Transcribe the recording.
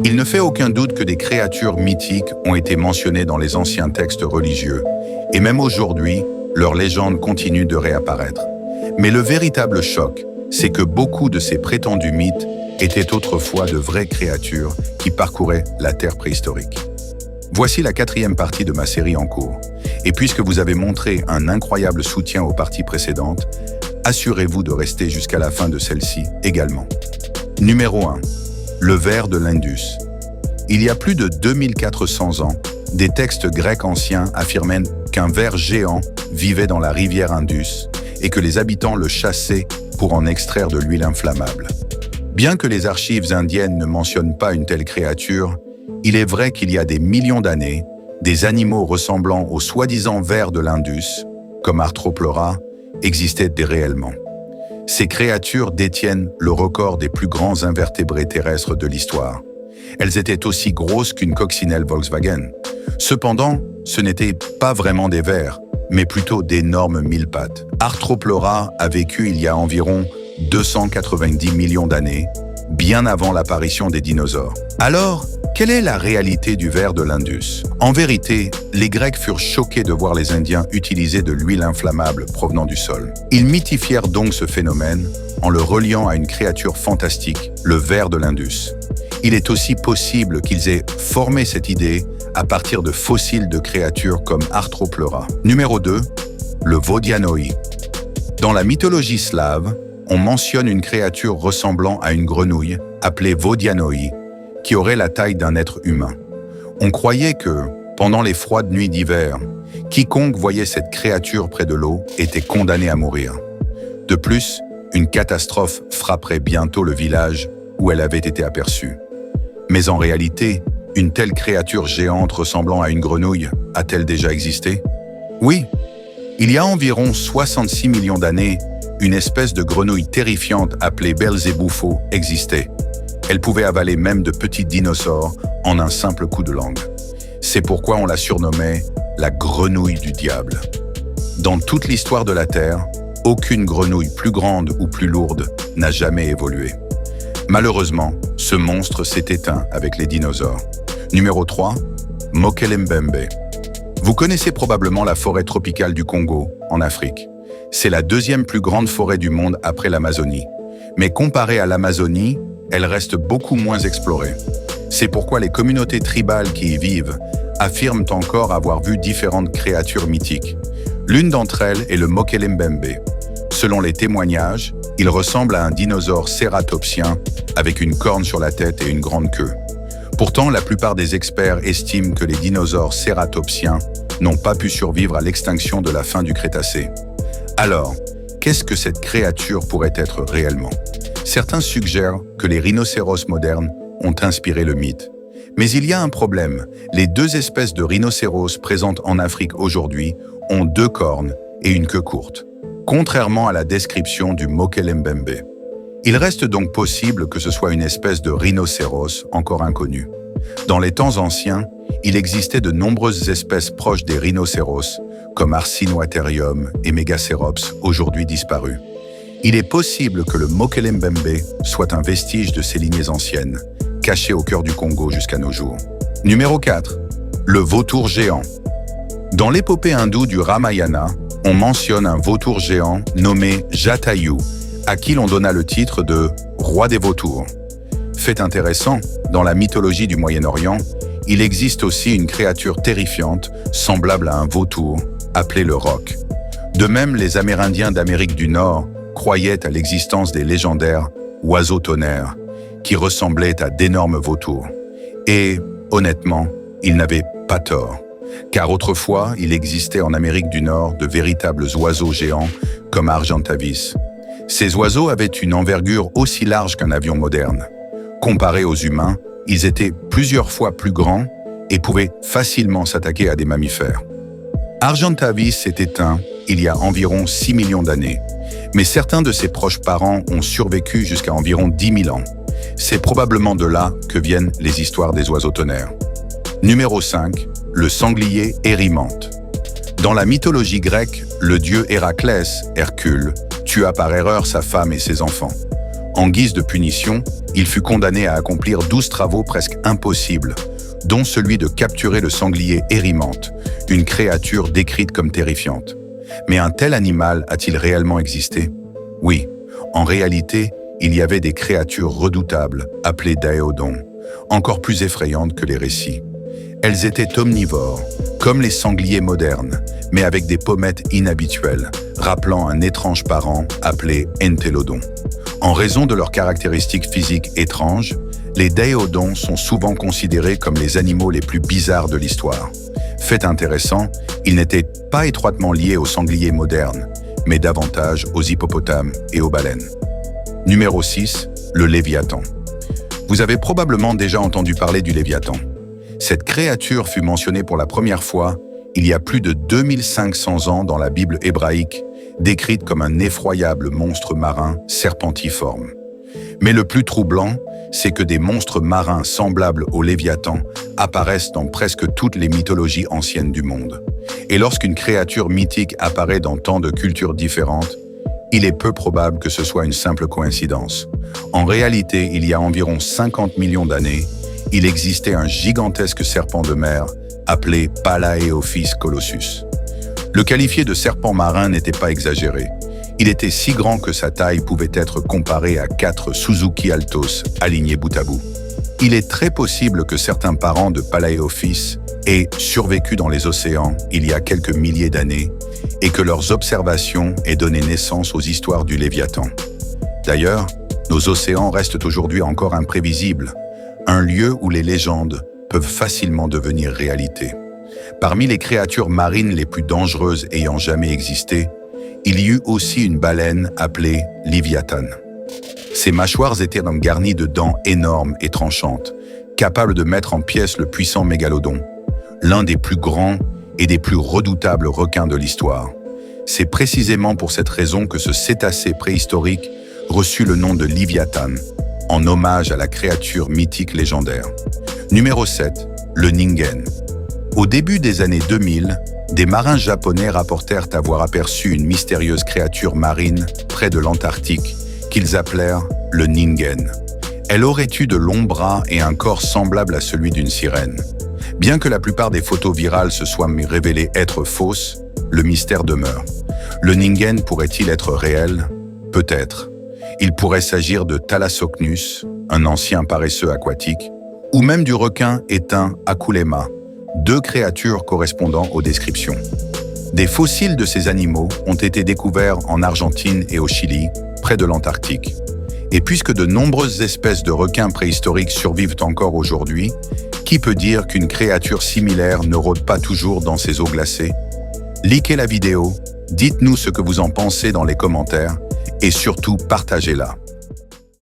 Il ne fait aucun doute que des créatures mythiques ont été mentionnées dans les anciens textes religieux, et même aujourd'hui, leurs légendes continuent de réapparaître. Mais le véritable choc, c'est que beaucoup de ces prétendus mythes étaient autrefois de vraies créatures qui parcouraient la Terre préhistorique. Voici la 4e partie de ma série en cours. Et puisque vous avez montré un incroyable soutien aux parties précédentes, assurez-vous de rester jusqu'à la fin de celle-ci également. Numéro 1. Le ver de l'Indus. Il y a plus de 2400 ans, des textes grecs anciens affirmaient qu'un ver géant vivait dans la rivière Indus et que les habitants le chassaient pour en extraire de l'huile inflammable. Bien que les archives indiennes ne mentionnent pas une telle créature, il est vrai qu'il y a des millions d'années, des animaux ressemblant au soi-disant ver de l'Indus, comme Arthroplora, existaient réellement. Ces créatures détiennent le record des plus grands invertébrés terrestres de l'histoire. Elles étaient aussi grosses qu'une coccinelle Volkswagen. Cependant, ce n'étaient pas vraiment des vers, mais plutôt d'énormes mille-pattes. Arthroplora a vécu il y a environ 290 millions d'années, bien avant l'apparition des dinosaures. Alors, quelle est la réalité du ver de l'Indus? En vérité, les Grecs furent choqués de voir les Indiens utiliser de l'huile inflammable provenant du sol. Ils mythifièrent donc ce phénomène en le reliant à une créature fantastique, le ver de l'Indus. Il est aussi possible qu'ils aient formé cette idée à partir de fossiles de créatures comme Arthroplora. Numéro 2. Le Vodianoi. Dans la mythologie slave, on mentionne une créature ressemblant à une grenouille, appelée Vodianoi, qui aurait la taille d'un être humain. On croyait que, pendant les froides nuits d'hiver, quiconque voyait cette créature près de l'eau était condamné à mourir. De plus, une catastrophe frapperait bientôt le village où elle avait été aperçue. Mais en réalité, une telle créature géante ressemblant à une grenouille a-t-elle déjà existé? Oui, il y a environ 66 millions d'années, une espèce de grenouille terrifiante appelée Belzébuffo existait. Elle pouvait avaler même de petits dinosaures en un simple coup de langue. C'est pourquoi on la surnommait la grenouille du diable. Dans toute l'histoire de la Terre, aucune grenouille plus grande ou plus lourde n'a jamais évolué. Malheureusement, ce monstre s'est éteint avec les dinosaures. Numéro 3. Mokelembembe. Vous connaissez probablement la forêt tropicale du Congo, en Afrique. C'est la 2e plus grande forêt du monde après l'Amazonie. Mais comparée à l'Amazonie, elle reste beaucoup moins explorée. C'est pourquoi les communautés tribales qui y vivent affirment encore avoir vu différentes créatures mythiques. L'une d'entre elles est le Mokelembembe. Selon les témoignages, il ressemble à un dinosaure cératopsien avec une corne sur la tête et une grande queue. Pourtant, la plupart des experts estiment que les dinosaures cératopsiens n'ont pas pu survivre à l'extinction de la fin du Crétacé. Alors, qu'est-ce que cette créature pourrait être réellement? Certains suggèrent que les rhinocéros modernes ont inspiré le mythe. Mais il y a un problème. Les 2 espèces de rhinocéros présentes en Afrique aujourd'hui ont 2 cornes et une queue courte, contrairement à la description du Mokelembembe. Il reste donc possible que ce soit une espèce de rhinocéros encore inconnue. Dans les temps anciens, il existait de nombreuses espèces proches des rhinocéros, comme Arsinoitherium et Megacérops, aujourd'hui disparus. Il est possible que le Mokelembembe soit un vestige de ces lignées anciennes, caché au cœur du Congo jusqu'à nos jours. Numéro 4. Le vautour géant. Dans l'épopée hindoue du Ramayana, on mentionne un vautour géant nommé Jatayu, à qui l'on donna le titre de « roi des vautours ». Fait intéressant, dans la mythologie du Moyen-Orient, il existe aussi une créature terrifiante, semblable à un vautour, appelée le roc. De même, les Amérindiens d'Amérique du Nord croyaient à l'existence des légendaires oiseaux tonnerres, qui ressemblaient à d'énormes vautours. Et, honnêtement, ils n'avaient pas tort, car autrefois, il existait en Amérique du Nord de véritables oiseaux géants comme Argentavis. Ces oiseaux avaient une envergure aussi large qu'un avion moderne. Comparés aux humains, ils étaient plusieurs fois plus grands et pouvaient facilement s'attaquer à des mammifères. Argentavis s'est éteint il y a environ 6 millions d'années, mais certains de ses proches parents ont survécu jusqu'à environ 10 000 ans. C'est probablement de là que viennent les histoires des oiseaux tonnerres. Numéro 5. Le sanglier Érymanthe. Dans la mythologie grecque, le dieu Héraclès, Hercule, tua par erreur sa femme et ses enfants. En guise de punition, il fut condamné à accomplir 12 travaux presque impossibles, dont celui de capturer le sanglier érimante, une créature décrite comme terrifiante. Mais un tel animal a-t-il réellement existé? Oui, en réalité, il y avait des créatures redoutables, appelées daéodons, encore plus effrayantes que les récits. Elles étaient omnivores, comme les sangliers modernes, mais avec des pommettes inhabituelles, rappelant un étrange parent appelé entélodon. En raison de leurs caractéristiques physiques étranges, les daéodons sont souvent considérés comme les animaux les plus bizarres de l'histoire. Fait intéressant, ils n'étaient pas étroitement liés aux sangliers modernes, mais davantage aux hippopotames et aux baleines. Numéro 6, le Léviathan. Vous avez probablement déjà entendu parler du Léviathan. Cette créature fut mentionnée pour la première fois il y a plus de 2500 ans dans la Bible hébraïque, décrite comme un effroyable monstre marin serpentiforme. Mais le plus troublant, c'est que des monstres marins semblables au Léviathan apparaissent dans presque toutes les mythologies anciennes du monde. Et lorsqu'une créature mythique apparaît dans tant de cultures différentes, il est peu probable que ce soit une simple coïncidence. En réalité, il y a environ 50 millions d'années, il existait un gigantesque serpent de mer appelé Palaeophis colossus. Le qualifier de serpent marin n'était pas exagéré. Il était si grand que sa taille pouvait être comparée à 4 Suzuki Altos alignés bout à bout. Il est très possible que certains parents de Palaeophis aient survécu dans les océans il y a quelques milliers d'années et que leurs observations aient donné naissance aux histoires du Léviathan. D'ailleurs, nos océans restent aujourd'hui encore imprévisibles, un lieu où les légendes peuvent facilement devenir réalité. Parmi les créatures marines les plus dangereuses ayant jamais existé, il y eut aussi une baleine appelée Léviathan. Ses mâchoires étaient garnies de dents énormes et tranchantes, capables de mettre en pièces le puissant mégalodon, l'un des plus grands et des plus redoutables requins de l'histoire. C'est précisément pour cette raison que ce cétacé préhistorique reçut le nom de Léviathan, en hommage à la créature mythique légendaire. Numéro 7, le Ningen. Au début des années 2000, des marins japonais rapportèrent avoir aperçu une mystérieuse créature marine près de l'Antarctique qu'ils appelèrent le Ningen. Elle aurait eu de longs bras et un corps semblable à celui d'une sirène. Bien que la plupart des photos virales se soient révélées être fausses, le mystère demeure. Le Ningen pourrait-il être réel? Peut-être. Il pourrait s'agir de Thalassocnus, un ancien paresseux aquatique, ou même du requin éteint Akulema, deux créatures correspondant aux descriptions. Des fossiles de ces animaux ont été découverts en Argentine et au Chili, près de l'Antarctique. Et puisque de nombreuses espèces de requins préhistoriques survivent encore aujourd'hui, qui peut dire qu'une créature similaire ne rôde pas toujours dans ces eaux glacées? Likez la vidéo, dites-nous ce que vous en pensez dans les commentaires et surtout partagez-la.